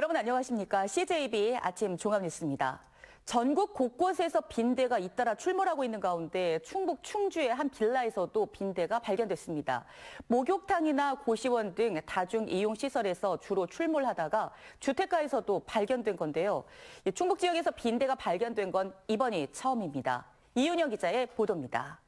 여러분 안녕하십니까? CJB 아침 종합뉴스입니다. 전국 곳곳에서 빈대가 잇따라 출몰하고 있는 가운데 충북 충주의 한 빌라에서도 빈대가 발견됐습니다. 목욕탕이나 고시원 등 다중 이용 시설에서 주로 출몰하다가 주택가에서도 발견된 건데요. 충북 지역에서 빈대가 발견된 건 이번이 처음입니다. 이윤영 기자의 보도입니다.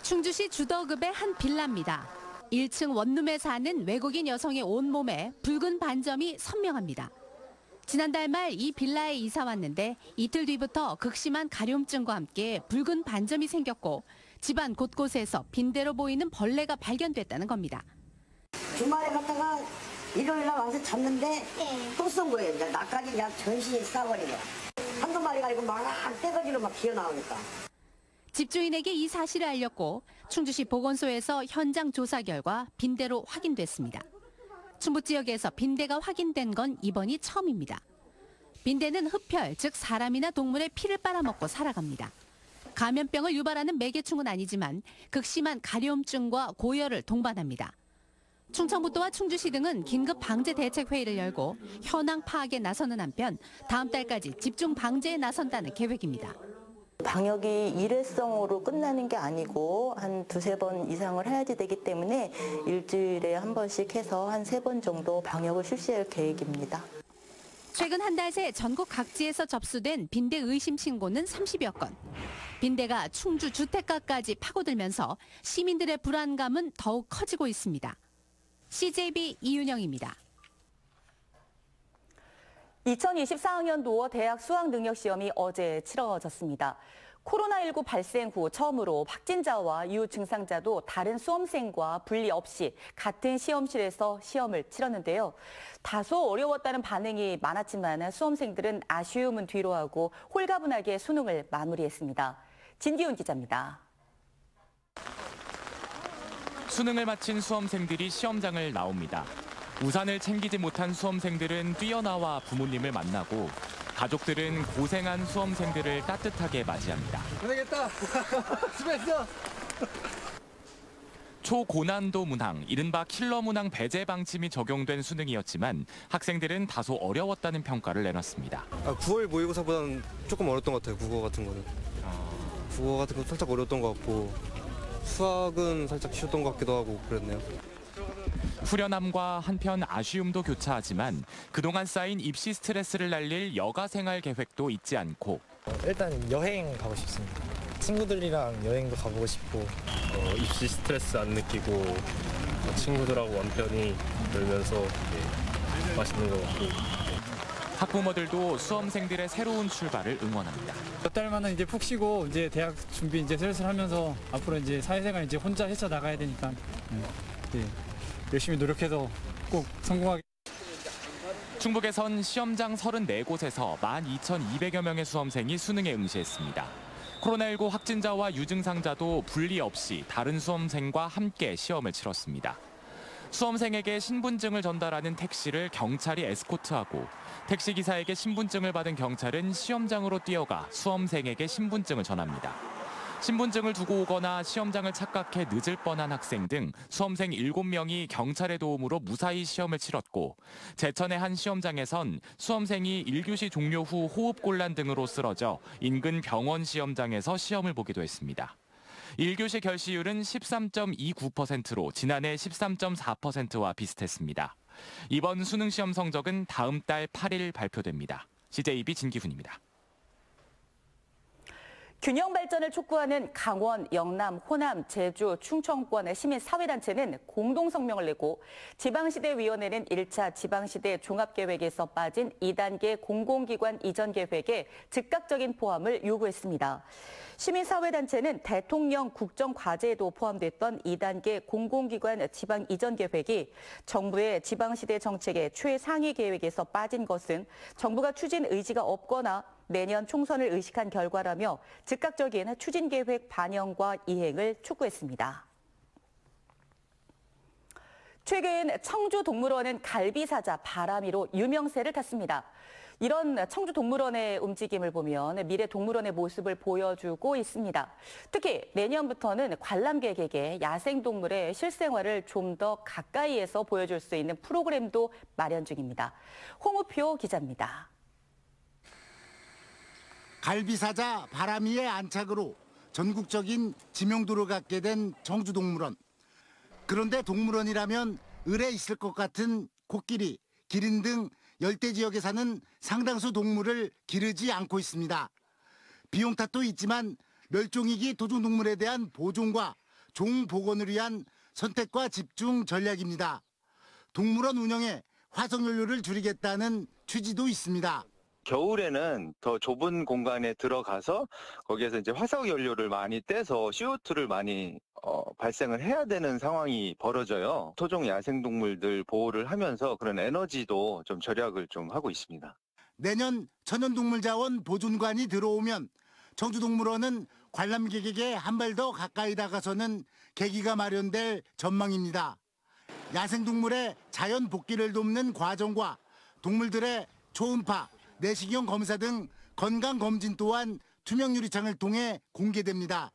충주시 주덕읍의 한 빌라입니다. 1층 원룸에 사는 외국인 여성의 온몸에 붉은 반점이 선명합니다. 지난달 말 이 빌라에 이사 왔는데 이틀 뒤부터 극심한 가려움증과 함께 붉은 반점이 생겼고 집안 곳곳에서 빈대로 보이는 벌레가 발견됐다는 겁니다. 주말에 갔다가 일요일날 와서 잤는데 또 쏜 거예요. 이제 나까지 그냥 전신이 싸버리고 한두 마리가 아니고 막 떼거지로 막 기어나오니까. 집주인에게 이 사실을 알렸고 충주시 보건소에서 현장 조사 결과 빈대로 확인됐습니다. 충북 지역에서 빈대가 확인된 건 이번이 처음입니다. 빈대는 흡혈, 즉 사람이나 동물의 피를 빨아먹고 살아갑니다. 감염병을 유발하는 매개충은 아니지만 극심한 가려움증과 고열을 동반합니다. 충청북도와 충주시 등은 긴급 방제 대책 회의를 열고 현황 파악에 나서는 한편 다음 달까지 집중 방제에 나선다는 계획입니다. 방역이 일회성으로 끝나는 게 아니고 한 두세 번 이상을 해야지 되기 때문에 일주일에 한 번씩 해서 한 3번 정도 방역을 실시할 계획입니다. 최근 한 달 새 전국 각지에서 접수된 빈대 의심 신고는 30여 건. 빈대가 충주 주택가까지 파고들면서 시민들의 불안감은 더욱 커지고 있습니다. CJB 이윤영입니다. 2024학년도 대학 수학능력시험이 어제 치러졌습니다. 코로나19 발생 후 처음으로 확진자와 유증상자도 다른 수험생과 분리 없이 같은 시험실에서 시험을 치렀는데요. 다소 어려웠다는 반응이 많았지만 수험생들은 아쉬움은 뒤로하고 홀가분하게 수능을 마무리했습니다. 진기훈 기자입니다. 수능을 마친 수험생들이 시험장을 나옵니다. 우산을 챙기지 못한 수험생들은 뛰어나와 부모님을 만나고 가족들은 고생한 수험생들을 따뜻하게 맞이합니다. 고생했다. 수고했어. 초고난도 문항, 이른바 킬러 문항 배제 방침이 적용된 수능이었지만 학생들은 다소 어려웠다는 평가를 내놨습니다. 9월 모의고사보다는 조금 어려웠던 것 같아요. 국어 같은 거는. 국어 같은 거 살짝 어려웠던 것 같고 수학은 살짝 쉬웠던 것 같기도 하고 그랬네요. 후련함과 한편 아쉬움도 교차하지만 그동안 쌓인 입시 스트레스를 날릴 여가 생활 계획도 잊지 않고 일단 여행 가고 싶습니다. 친구들이랑 여행도 가보고 싶고 입시 스트레스 안 느끼고 친구들하고 완 편히 놀면서 맛있는 거 먹고 학부모들도 수험생들의 새로운 출발을 응원합니다. 몇 달만은 이제 푹 쉬고 이제 대학 준비 이제 슬슬 하면서 앞으로 이제 사회생활 이제 혼자 헤쳐 나가야 되니까 열심히 노력해서 꼭 성공하게. 충북에선 시험장 34곳에서 12,200여 명의 수험생이 수능에 응시했습니다. 코로나19 확진자와 유증상자도 분리 없이 다른 수험생과 함께 시험을 치렀습니다. 수험생에게 신분증을 전달하는 택시를 경찰이 에스코트하고 택시기사에게 신분증을 받은 경찰은 시험장으로 뛰어가 수험생에게 신분증을 전합니다. 신분증을 두고 오거나 시험장을 착각해 늦을 뻔한 학생 등 수험생 7명이 경찰의 도움으로 무사히 시험을 치렀고 제천의 한 시험장에선 수험생이 1교시 종료 후 호흡곤란 등으로 쓰러져 인근 병원 시험장에서 시험을 보기도 했습니다. 1교시 결시율은 13.29%로 지난해 13.4%와 비슷했습니다. 이번 수능 시험 성적은 다음 달 8일 발표됩니다. CJB 진기훈입니다. 균형 발전을 촉구하는 강원, 영남, 호남, 제주, 충청권의 시민사회단체는 공동성명을 내고 지방시대위원회는 1차 지방시대 종합계획에서 빠진 2단계 공공기관 이전 계획에 즉각적인 포함을 요구했습니다. 시민사회단체는 대통령 국정과제에도 포함됐던 2단계 공공기관 지방 이전 계획이 정부의 지방시대 정책의 최상위 계획에서 빠진 것은 정부가 추진 의지가 없거나 내년 총선을 의식한 결과라며 즉각적인 추진 계획 반영과 이행을 촉구했습니다. 최근 청주동물원은 갈비사자 바람이로 유명세를 탔습니다. 이런 청주동물원의 움직임을 보면 미래 동물원의 모습을 보여주고 있습니다. 특히 내년부터는 관람객에게 야생동물의 실생활을 좀 더 가까이에서 보여줄 수 있는 프로그램도 마련 중입니다. 홍우표 기자입니다. 갈비사자 바람이의 안착으로 전국적인 지명도를 갖게 된 청주동물원. 그런데 동물원이라면 을에 있을 것 같은 코끼리, 기린 등 열대 지역에 사는 상당수 동물을 기르지 않고 있습니다. 비용 탓도 있지만 멸종위기 토종동물에 대한 보존과 종복원을 위한 선택과 집중 전략입니다. 동물원 운영에 화석연료를 줄이겠다는 취지도 있습니다. 겨울에는 더 좁은 공간에 들어가서 거기에서 이제 화석 연료를 많이 떼서 CO2를 많이 발생을 해야 되는 상황이 벌어져요. 토종 야생동물들 보호를 하면서 그런 에너지도 좀 절약을 좀 하고 있습니다. 내년 천연동물자원 보존관이 들어오면 청주동물원은 관람객에게 한 발 더 가까이 다가서는 계기가 마련될 전망입니다. 야생동물의 자연 복귀를 돕는 과정과 동물들의 초음파, 내시경 검사 등 건강검진 또한 투명 유리창을 통해 공개됩니다.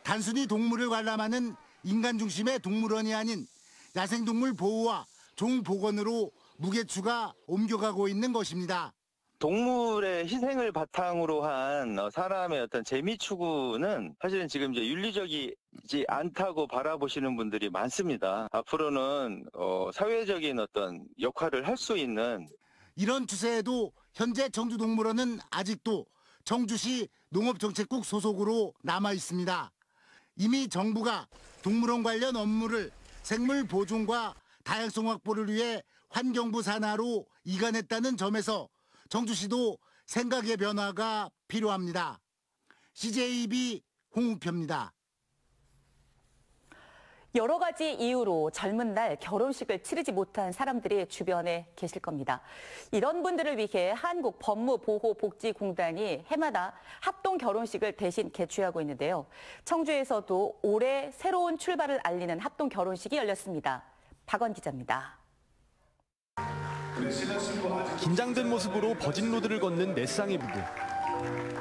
단순히 동물을 관람하는 인간 중심의 동물원이 아닌 야생동물 보호와 종복원으로 무게추가 옮겨가고 있는 것입니다. 동물의 희생을 바탕으로 한 사람의 어떤 재미 추구는 사실은 지금 이제 윤리적이지 않다고 바라보시는 분들이 많습니다. 앞으로는 사회적인 어떤 역할을 할 수 있는 이런 추세에도 현재 청주동물원은 아직도 청주시 농업정책국 소속으로 남아 있습니다. 이미 정부가 동물원 관련 업무를 생물 보존과 다양성 확보를 위해 환경부 산하로 이관했다는 점에서 청주시도 생각의 변화가 필요합니다. CJB 홍우표입니다. 여러 가지 이유로 젊은 날 결혼식을 치르지 못한 사람들이 주변에 계실 겁니다. 이런 분들을 위해 한국법무보호복지공단이 해마다 합동 결혼식을 대신 개최하고 있는데요. 청주에서도 올해 새로운 출발을 알리는 합동 결혼식이 열렸습니다. 박원 기자입니다. 긴장된 모습으로 버진로드를 걷는 네 쌍의 부부.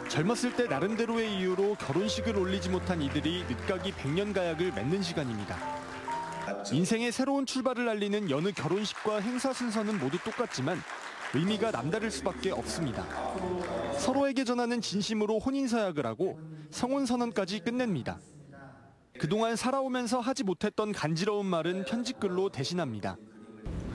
젊었을 때 나름대로의 이유로 결혼식을 올리지 못한 이들이 늦가기 100년 가약을 맺는 시간입니다. 인생의 새로운 출발을 알리는 여느 결혼식과 행사 순서는 모두 똑같지만 의미가 남다를 수밖에 없습니다. 서로에게 전하는 진심으로 혼인서약을 하고 성혼선언까지 끝냅니다. 그동안 살아오면서 하지 못했던 간지러운 말은 편지글로 대신합니다.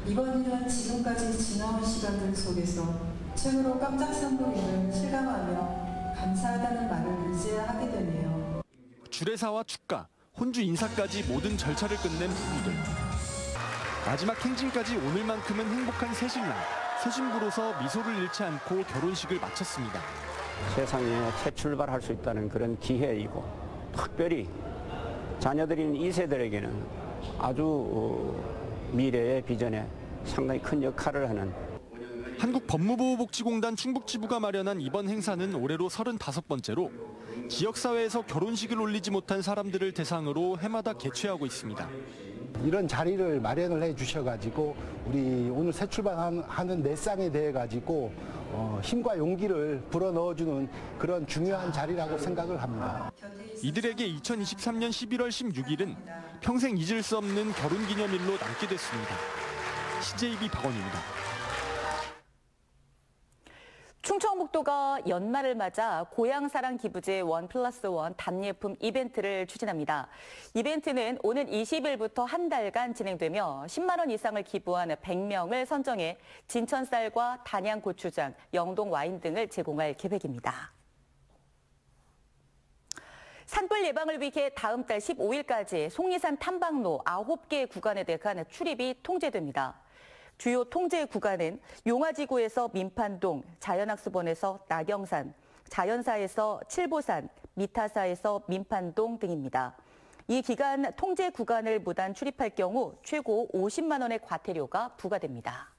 이번에는 지금까지 지나온 시간들 속에서 최고로 깜짝 선물임을 실감하며 감사하다는 말을 이제야 하게 되네요. 주례사와 축가, 혼주 인사까지 모든 절차를 끝낸 부부들. 마지막 행진까지 오늘만큼은 행복한 새신랑, 새신부로서 미소를 잃지 않고 결혼식을 마쳤습니다. 세상에 새 출발할 수 있다는 그런 기회이고 특별히 자녀들인 이 세대에게는 아주 미래의 비전에 상당히 큰 역할을 하는 한국법무보호복지공단 충북지부가 마련한 이번 행사는 올해로 35번째로 지역사회에서 결혼식을 올리지 못한 사람들을 대상으로 해마다 개최하고 있습니다. 이런 자리를 마련을 해 주셔가지고 우리 오늘 새 출발하는 네 쌍에 대해 가지고 힘과 용기를 불어넣어주는 그런 중요한 자리라고 생각을 합니다. 이들에게 2023년 11월 16일은 평생 잊을 수 없는 결혼기념일로 남게 됐습니다. CJB 박원입니다. 충청북도가 연말을 맞아 고향사랑 기부제 1+1 답례품 이벤트를 추진합니다. 이벤트는 오는 20일부터 한 달간 진행되며 10만 원 이상을 기부한 100명을 선정해 진천쌀과 단양 고추장, 영동 와인 등을 제공할 계획입니다. 산불 예방을 위해 다음 달 15일까지 속리산 탐방로 9개 구간에 대한 출입이 통제됩니다. 주요 통제 구간은 용화지구에서 민판동, 자연학습원에서 나경산, 자연사에서 칠보산, 미타사에서 민판동 등입니다. 이 기간 통제 구간을 무단 출입할 경우 최고 50만 원의 과태료가 부과됩니다.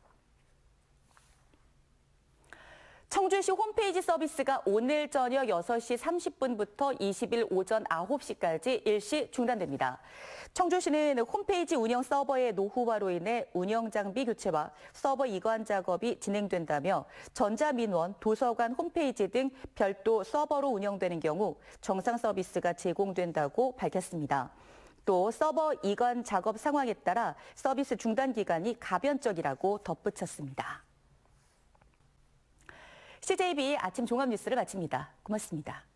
청주 청주시 홈페이지 서비스가 오늘 저녁 6시 30분부터 20일 오전 9시까지 일시 중단됩니다. 청주시는 홈페이지 운영 서버의 노후화로 인해 운영 장비 교체와 서버 이관 작업이 진행된다며 전자민원, 도서관 홈페이지 등 별도 서버로 운영되는 경우 정상 서비스가 제공된다고 밝혔습니다. 또 서버 이관 작업 상황에 따라 서비스 중단 기간이 가변적이라고 덧붙였습니다. CJB 아침 종합 뉴스를 마칩니다. 고맙습니다.